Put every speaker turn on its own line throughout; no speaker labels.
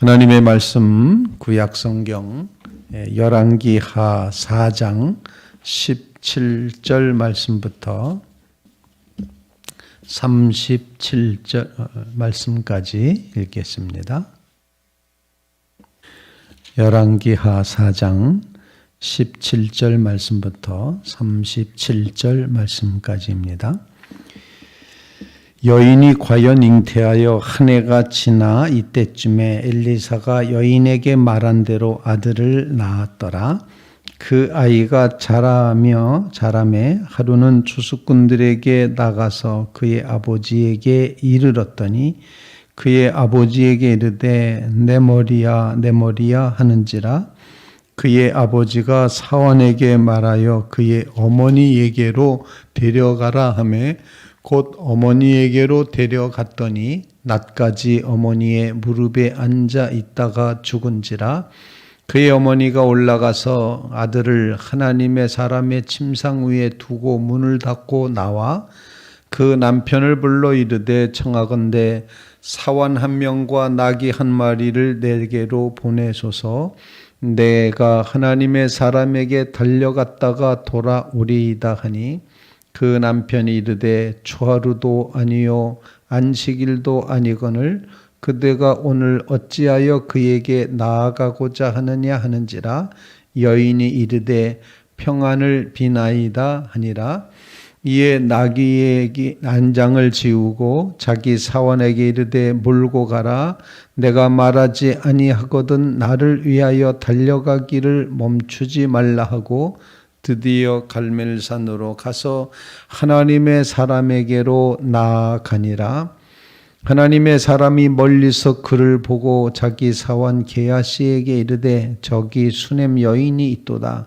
하나님의 말씀 구약성경 열왕기하 4장 17절 말씀부터 37절 말씀까지 읽겠습니다. 열왕기하 4장 17절 말씀부터 37절 말씀까지입니다. 여인이 과연 잉태하여 한 해가 지나 이때쯤에 엘리사가 여인에게 말한 대로 아들을 낳았더라. 그 아이가 자라매 하루는 주수꾼들에게 나가서 그의 아버지에게 이르렀더니 그의 아버지에게 이르되 내 머리야 내 머리야 하는지라. 그의 아버지가 사환에게 말하여 그의 어머니에게로 데려가라 하매 곧 어머니에게로 데려갔더니 낮까지 어머니의 무릎에 앉아 있다가 죽은지라. 그의 어머니가 올라가서 아들을 하나님의 사람의 침상 위에 두고 문을 닫고 나와 그 남편을 불러 이르되 청하건대 사환 한 명과 나귀 한 마리를 내게로 보내소서. 내가 하나님의 사람에게 달려갔다가 돌아오리이다 하니 그 남편이 이르되 초하루도 아니요 안식일도 아니거늘 그대가 오늘 어찌하여 그에게 나아가고자 하느냐 하는지라. 여인이 이르되 평안을 비나이다 하니라. 이에 나귀의 안장을 지우고 자기 사원에게 이르되 몰고 가라. 내가 말하지 아니하거든 나를 위하여 달려가기를 멈추지 말라 하고 드디어 갈멜산으로 가서 하나님의 사람에게로 나아가니라. 하나님의 사람이 멀리서 그를 보고 자기 사원 게하시에게 이르되 저기 수넴 여인이 있도다.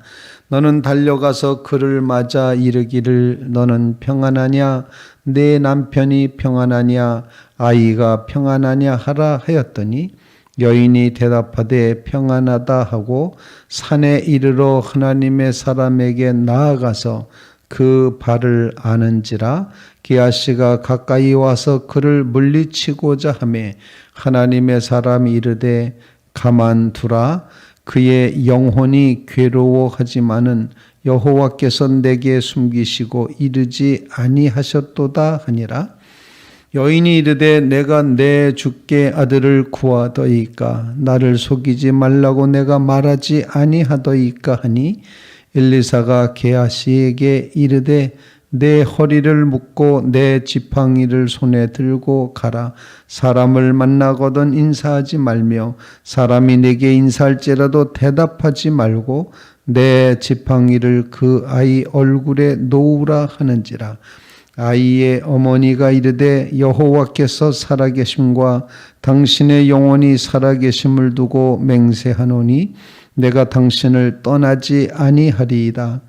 너는 달려가서 그를 맞아 이르기를 너는 평안하냐 내 남편이 평안하냐 아이가 평안하냐 하라 하였더니 여인이 대답하되 평안하다 하고 산에 이르러 하나님의 사람에게 나아가서 그 발을 아는지라. 게하시가 가까이 와서 그를 물리치고자 하매 하나님의 사람이 이르되 가만두라. 그의 영혼이 괴로워하지만은 여호와께서 내게 숨기시고 이르지 아니하셨도다 하니라. 여인이 이르되 내가 내 주께 아들을 구하더이까 나를 속이지 말라고 내가 말하지 아니하더이까 하니 엘리사가 게하시에게 이르되 내 허리를 묶고 내 지팡이를 손에 들고 가라. 사람을 만나거든 인사하지 말며 사람이 내게 인사할지라도 대답하지 말고 내 지팡이를 그 아이 얼굴에 놓으라 하는지라. 아이의 어머니가 이르되 여호와께서 살아계심과 당신의 영혼이 살아계심을 두고 맹세하노니 내가 당신을 떠나지 아니하리이다.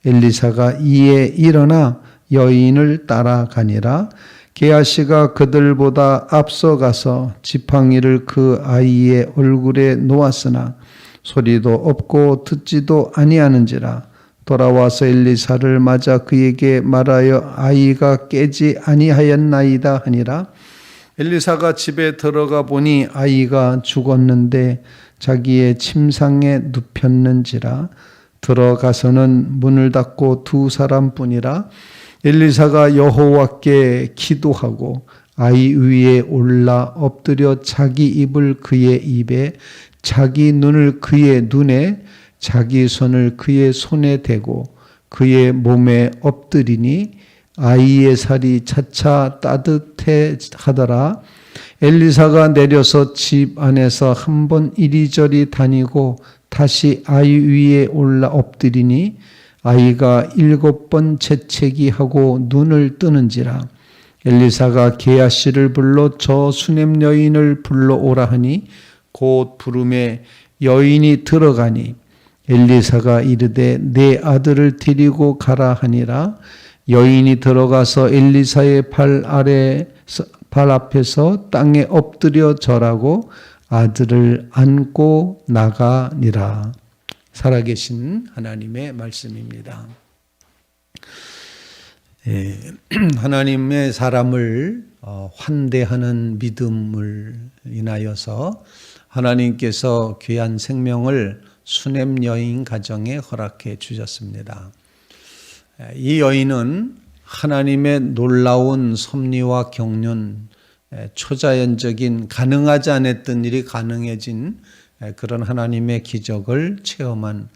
엘리사가 이에 일어나 여인을 따라가니라. 게하시가 그들보다 앞서가서 지팡이를 그 아이의 얼굴에 놓았으나 소리도 없고 듣지도 아니하는지라. 돌아와서 엘리사를 맞아 그에게 말하여 아이가 깨지 아니하였나이다 하니라. 엘리사가 집에 들어가 보니 아이가 죽었는데 자기의 침상에 눕혔는지라. 들어가서는 문을 닫고 두 사람뿐이라. 엘리사가 여호와께 기도하고 아이 위에 올라 엎드려 자기 입을 그의 입에 자기 눈을 그의 눈에 자기 손을 그의 손에 대고 그의 몸에 엎드리니 아이의 살이 차차 따뜻해 하더라. 엘리사가 내려서 집 안에서 한 번 이리저리 다니고 다시 아이 위에 올라 엎드리니 아이가 7번 재채기 하고 눈을 뜨는지라. 엘리사가 게하시를 불러 저 수넴 여인을 불러오라 하니 곧 부름에 여인이 들어가니 엘리사가 이르되 내 아들을 데리고 가라 하니라. 여인이 들어가서 엘리사의 발 앞에서 땅에 엎드려 절하고 아들을 안고 나가니라. 살아계신 하나님의 말씀입니다. 하나님의 사람을 환대하는 믿음을 인하여서 하나님께서 귀한 생명을 수넴 여인 가정에 허락해 주셨습니다. 이 여인은 하나님의 놀라운 섭리와 경륜, 초자연적인 가능하지 않았던 일이 가능해진 그런 하나님의 기적을 체험한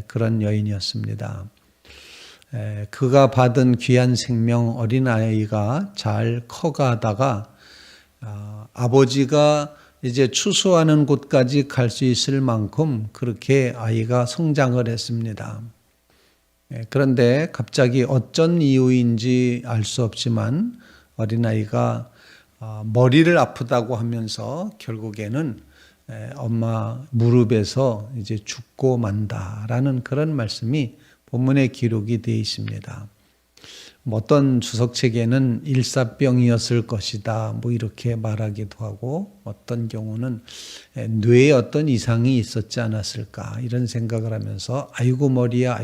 그런 여인이었습니다. 그가 받은 귀한 생명 어린아이가 잘 커가다가 아버지가 이제 추수하는 곳까지 갈 수 있을 만큼 그렇게 아이가 성장을 했습니다. 그런데 갑자기 어쩐 이유인지 알 수 없지만 어린아이가 머리를 아프다고 하면서 결국에는 엄마 무릎에서 이제 죽고 만다라는 그런 말씀이 본문에 기록이 되어 있습니다. 어떤 주석책에는 일사병이었을 것이다 이렇게 말하기도 하고, 어떤 경우는 뇌에 어떤 이상이 있었지 않았을까 이런 생각을 하면서 아이고 머리야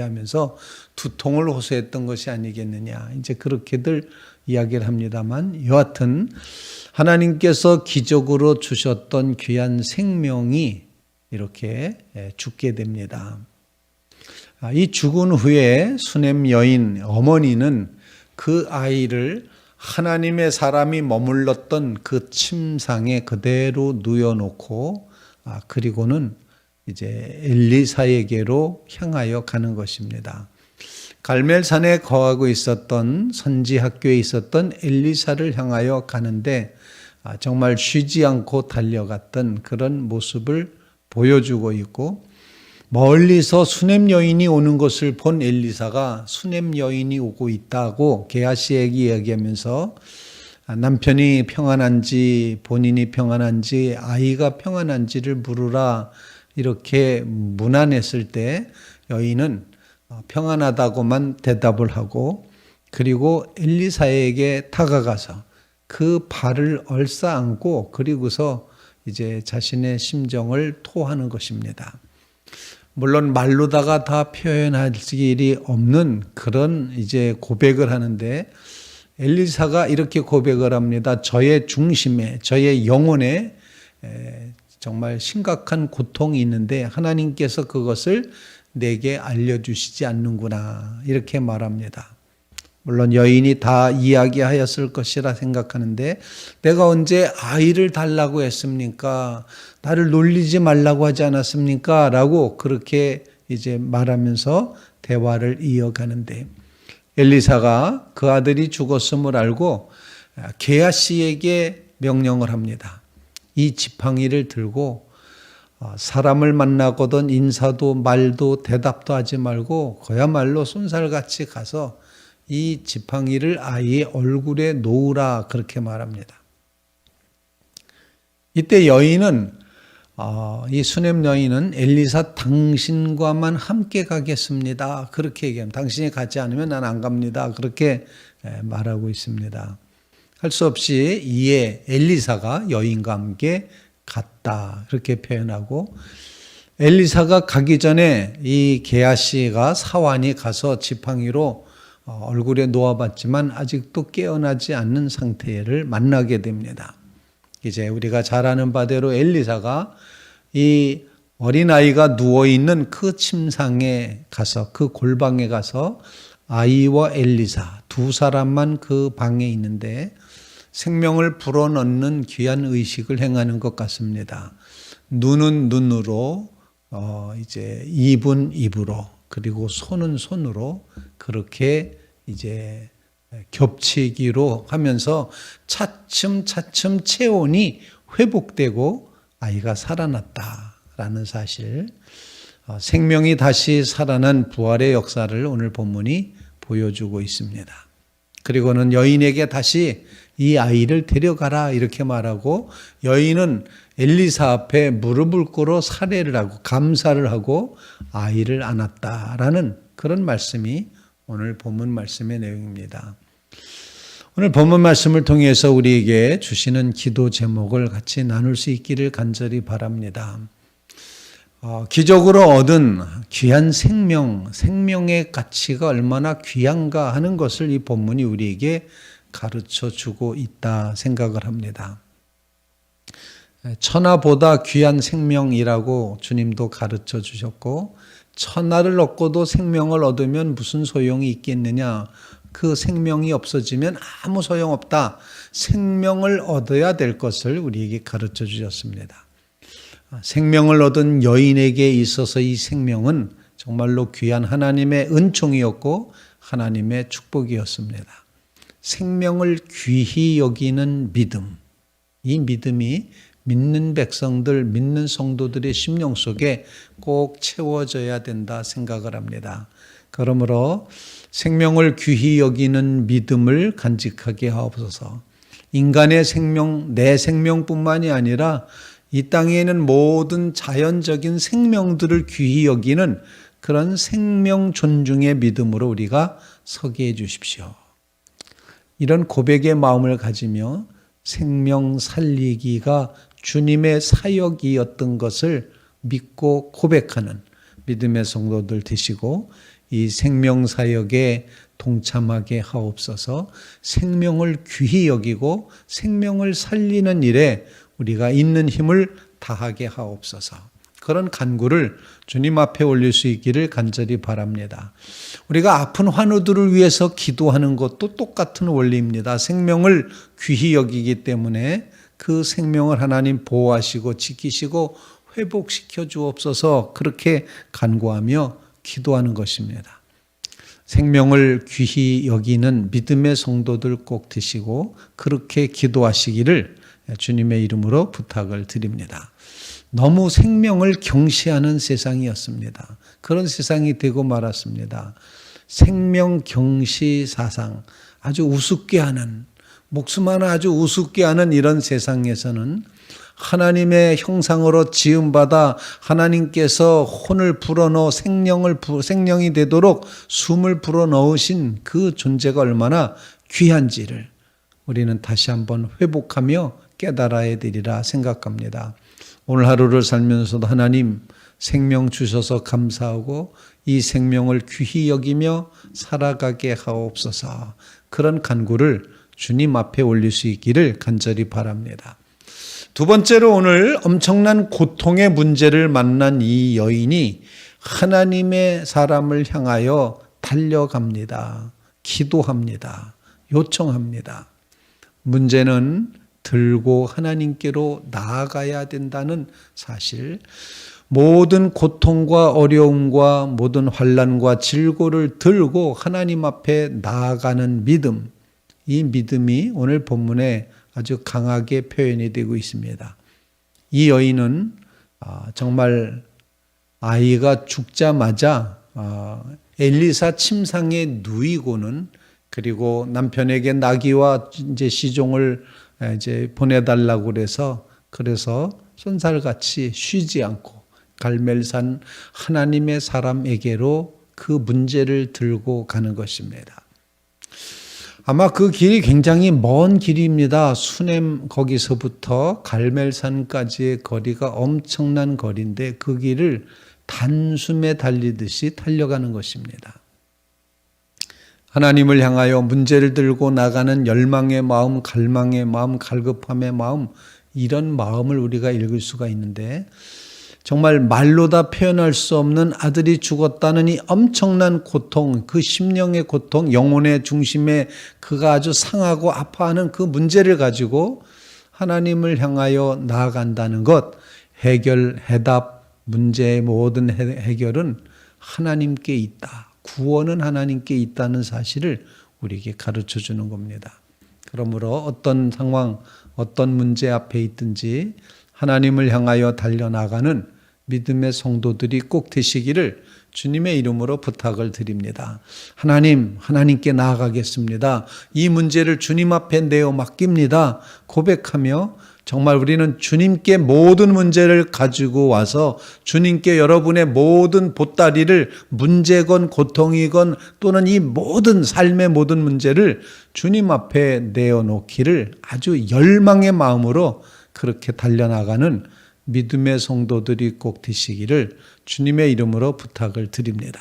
하면서 두통을 호소했던 것이 아니겠느냐, 이제 그렇게들 이야기를 합니다만, 여하튼 하나님께서 기적으로 주셨던 귀한 생명이 이렇게 죽게 됩니다. 이 죽은 후에 수넴 여인 어머니는 그 아이를 하나님의 사람이 머물렀던 그 침상에 그대로 누워놓고 그리고는 이제 엘리사에게로 향하여 가는 것입니다. 갈멜산에 거하고 있었던 선지 학교에 있었던 엘리사를 향하여 가는데 정말 쉬지 않고 달려갔던 그런 모습을 보여주고 있고, 멀리서 수넴 여인이 오는 것을 본 엘리사가 수넴 여인이 오고 있다고 게하시에게 이야기하면서 남편이 평안한지 본인이 평안한지 아이가 평안한지를 물으라 이렇게 문안했을 때 여인은 평안하다고만 대답을 하고, 그리고 엘리사에게 다가가서 그 발을 얼싸안고 그리고서 이제 자신의 심정을 토하는 것입니다. 물론 말로다가 다 표현할 길이 없는 그런 이제 고백을 하는데, 엘리사가 이렇게 고백을 합니다. 저의 중심에, 저의 영혼에 정말 심각한 고통이 있는데 하나님께서 그것을 내게 알려주시지 않는구나 이렇게 말합니다. 물론 여인이 다 이야기하였을 것이라 생각하는데, 내가 언제 아이를 달라고 했습니까? 나를 놀리지 말라고 하지 않았습니까? 라고 그렇게 이제 말하면서 대화를 이어가는데, 엘리사가 그 아들이 죽었음을 알고 게하시에게 명령을 합니다. 이 지팡이를 들고 사람을 만나거든 인사도 말도 대답도 하지 말고 그야말로 쏜살같이 가서 이 지팡이를 아이의 얼굴에 놓으라 그렇게 말합니다. 이때 여인은 이 수넴 여인은 엘리사 당신과만 함께 가겠습니다 그렇게 얘기합니다. 당신이 가지 않으면 난 안 갑니다 그렇게 말하고 있습니다. 할 수 없이 이에 엘리사가 여인과 함께 갔다 그렇게 표현하고, 엘리사가 가기 전에 이 게하시가 사환이 가서 지팡이로 얼굴에 놓아봤지만 아직도 깨어나지 않는 상태를 만나게 됩니다. 이제 우리가 잘 아는 바대로 엘리사가 이 어린아이가 누워있는 그 침상에 가서, 그 골방에 가서 아이와 엘리사 두 사람만 그 방에 있는데 생명을 불어넣는 귀한 의식을 행하는 것 같습니다. 눈은 눈으로, 이제 입은 입으로, 그리고 손은 손으로 그렇게 이제 겹치기로 하면서 차츰 체온이 회복되고 아이가 살아났다라는 사실, 생명이 다시 살아난 부활의 역사를 오늘 본문이 보여주고 있습니다. 그리고는 여인에게 다시 이 아이를 데려가라 이렇게 말하고, 여인은 엘리사 앞에 무릎을 꿇어 살해를 하고 감사를 하고 아이를 안았다라는 그런 말씀이 오늘 본문 말씀의 내용입니다. 오늘 본문 말씀을 통해서 우리에게 주시는 기도 제목을 같이 나눌 수 있기를 간절히 바랍니다. 기적으로 얻은 귀한 생명의 가치가 얼마나 귀한가 하는 것을 이 본문이 우리에게 가르쳐 주고 있다 생각을 합니다. 천하보다 귀한 생명이라고 주님도 가르쳐 주셨고, 천하를 얻고도 생명을 얻으면 무슨 소용이 있겠느냐. 그 생명이 없어지면 아무 소용없다. 생명을 얻어야 될 것을 우리에게 가르쳐 주셨습니다. 생명을 얻은 여인에게 있어서 이 생명은 정말로 귀한 하나님의 은총이었고 하나님의 축복이었습니다. 생명을 귀히 여기는 믿음, 이 믿음이 믿는 백성들, 믿는 성도들의 심령 속에 꼭 채워져야 된다 생각을 합니다. 그러므로 생명을 귀히 여기는 믿음을 간직하게 하옵소서. 인간의 생명, 내 생명뿐만이 아니라 이 땅에 있는 모든 자연적인 생명들을 귀히 여기는 그런 생명 존중의 믿음으로 우리가 서게 해 주십시오. 이런 고백의 마음을 가지며 생명 살리기가 주님의 사역이었던 것을 믿고 고백하는 믿음의 성도들 되시고, 이 생명 사역에 동참하게 하옵소서. 생명을 귀히 여기고 생명을 살리는 일에 우리가 있는 힘을 다하게 하옵소서. 그런 간구를 주님 앞에 올릴 수 있기를 간절히 바랍니다. 우리가 아픈 환우들을 위해서 기도하는 것도 똑같은 원리입니다. 생명을 귀히 여기기 때문에 그 생명을 하나님 보호하시고 지키시고 회복시켜 주옵소서, 그렇게 간구하며 기도하는 것입니다. 생명을 귀히 여기는 믿음의 성도들 꼭 되시고 그렇게 기도하시기를 주님의 이름으로 부탁을 드립니다. 너무 생명을 경시하는 세상이었습니다. 그런 세상이 되고 말았습니다. 생명 경시 사상, 아주 우습게 하는, 목숨 하나 아주 우습게 하는 이런 세상에서는 하나님의 형상으로 지음받아 하나님께서 혼을 불어넣어 생명이 되도록 숨을 불어넣으신 그 존재가 얼마나 귀한지를 우리는 다시 한번 회복하며 깨달아야 되리라 생각합니다. 오늘 하루를 살면서도 하나님 생명 주셔서 감사하고 이 생명을 귀히 여기며 살아가게 하옵소서. 그런 간구를 주님 앞에 올릴 수 있기를 간절히 바랍니다. 두 번째로, 오늘 엄청난 고통의 문제를 만난 이 여인이 하나님의 사람을 향하여 달려갑니다. 기도합니다. 요청합니다. 문제는 들고 하나님께로 나아가야 된다는 사실, 모든 고통과 어려움과 모든 환난과 질고를 들고 하나님 앞에 나아가는 믿음, 이 믿음이 오늘 본문에 아주 강하게 표현이 되고 있습니다. 이 여인은 정말 아이가 죽자마자 엘리사 침상에 누이고는, 그리고 남편에게 나귀와 이제 시종을 이제 보내달라고 그래서 쏜살같이 쉬지 않고 갈멜산 하나님의 사람에게로 그 문제를 들고 가는 것입니다. 아마 그 길이 굉장히 먼 길입니다. 수넴 거기서부터 갈멜산까지의 거리가 엄청난 거리인데 그 길을 단숨에 달리듯이 달려가는 것입니다. 하나님을 향하여 문제를 들고 나가는 열망의 마음, 갈망의 마음, 갈급함의 마음, 이런 마음을 우리가 읽을 수가 있는데, 정말 말로 다 표현할 수 없는 아들이 죽었다는 이 엄청난 고통, 그 심령의 고통, 영혼의 중심에 그가 아주 상하고 아파하는 그 문제를 가지고 하나님을 향하여 나아간다는 것, 해답, 문제의 모든 해결은 하나님께 있다. 구원은 하나님께 있다는 사실을 우리에게 가르쳐 주는 겁니다. 그러므로 어떤 상황, 어떤 문제 앞에 있든지 하나님을 향하여 달려나가는 믿음의 성도들이 꼭 되시기를 주님의 이름으로 부탁을 드립니다. 하나님께 나아가겠습니다. 이 문제를 주님 앞에 내어 맡깁니다. 고백하며 정말 우리는 주님께 모든 문제를 가지고 와서 주님께 여러분의 모든 보따리를, 문제건 고통이건 또는 이 모든 삶의 모든 문제를 주님 앞에 내어놓기를 아주 열망의 마음으로 그렇게 달려나가는 믿음의 성도들이 꼭 되시기를 주님의 이름으로 부탁을 드립니다.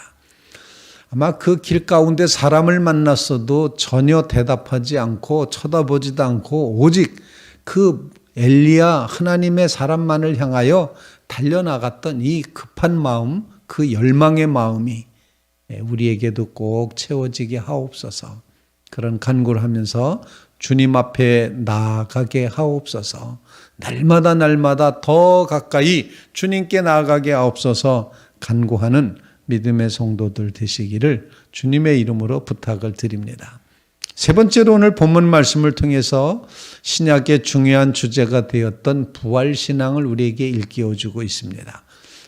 아마 그 길 가운데 사람을 만났어도 전혀 대답하지 않고 쳐다보지도 않고 오직 그 엘리야 하나님의 사람만을 향하여 달려나갔던 이 급한 마음, 그 열망의 마음이 우리에게도 꼭 채워지게 하옵소서. 그런 간구를 하면서 주님 앞에 나아가게 하옵소서. 날마다 더 가까이 주님께 나아가게 하옵소서 간구하는 믿음의 성도들 되시기를 주님의 이름으로 부탁을 드립니다. 세 번째로 오늘 본문 말씀을 통해서 신약의 중요한 주제가 되었던 부활신앙을 우리에게 일깨워주고 있습니다.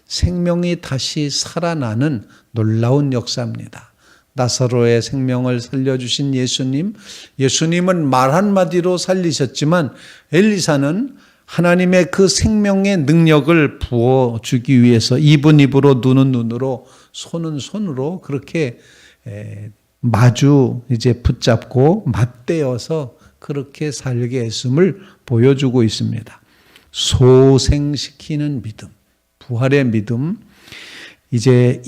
생명이 다시 살아나는 놀라운 역사입니다. 나사로의 생명을 살려주신 예수님은 말 한마디로 살리셨지만 엘리사는 하나님의 그 생명의 능력을 부어주기 위해서 입은 입으로 눈은 눈으로 손은 손으로 그렇게 마주 붙잡고 맞대어서 그렇게 살게 했음을 보여주고 있습니다. 소생시키는 믿음, 부활의 믿음, 이제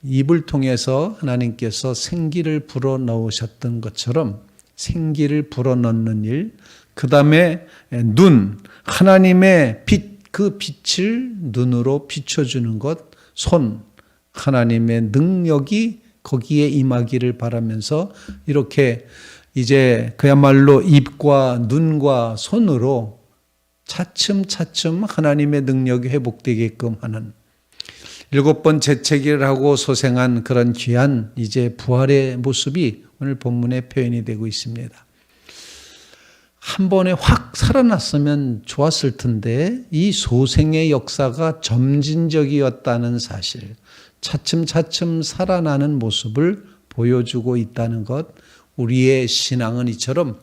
입을 통해서 하나님께서 생기를 불어넣으셨던 것처럼 생기를 불어넣는 일, 그 다음에 눈, 하나님의 빛, 그 빛을 눈으로 비춰주는 것, 손, 하나님의 능력이 거기에 임하기를 바라면서 이렇게 이제 그야말로 입과 눈과 손으로 차츰차츰 하나님의 능력이 회복되게끔 하는 7번 재채기를 하고 소생한 그런 귀한 이제 부활의 모습이 오늘 본문에 표현이 되고 있습니다. 한 번에 확 살아났으면 좋았을 텐데 이 소생의 역사가 점진적이었다는 사실, 차츰차츰 살아나는 모습을 보여주고 있다는 것, 우리의 신앙은 이처럼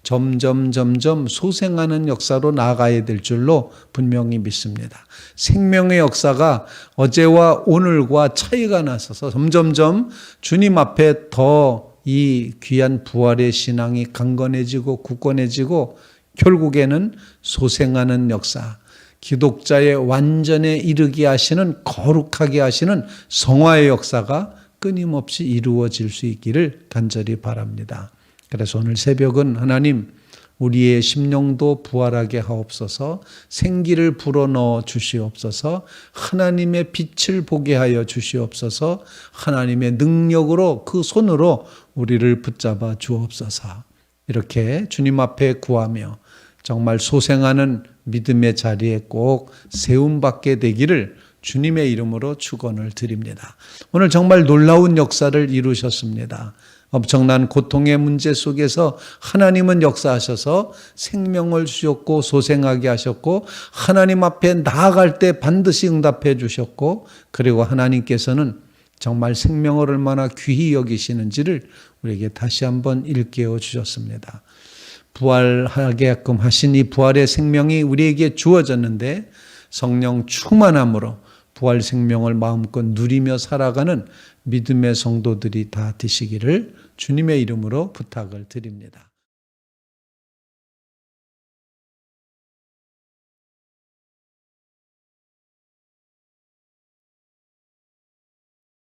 점점 소생하는 역사로 나아가야 될 줄로 분명히 믿습니다. 생명의 역사가 어제와 오늘과 차이가 나서서 점점점 주님 앞에 더 이 귀한 부활의 신앙이 강건해지고 굳건해지고 결국에는 소생하는 역사, 기독자의 완전에 이르게 하시는, 거룩하게 하시는 성화의 역사가 끊임없이 이루어질 수 있기를 간절히 바랍니다. 그래서 오늘 새벽은 하나님 우리의 심령도 부활하게 하옵소서, 생기를 불어넣어 주시옵소서, 하나님의 빛을 보게 하여 주시옵소서, 하나님의 능력으로 그 손으로 우리를 붙잡아 주옵소서. 이렇게 주님 앞에 구하며 정말 소생하는 믿음의 자리에 꼭 세움받게 되기를 주님의 이름으로 축원을 드립니다. 오늘 정말 놀라운 역사를 이루셨습니다. 엄청난 고통의 문제 속에서 하나님은 역사하셔서 생명을 주셨고 소생하게 하셨고 하나님 앞에 나아갈 때 반드시 응답해 주셨고 그리고 하나님께서는 정말 생명을 얼마나 귀히 여기시는지를 우리에게 다시 한번 일깨워 주셨습니다. 부활하게끔 하신 이 부활의 생명이 우리에게 주어졌는데 성령 충만함으로 부활 생명을 마음껏 누리며 살아가는 믿음의 성도들이 다 되시기를 주님의 이름으로 부탁을 드립니다.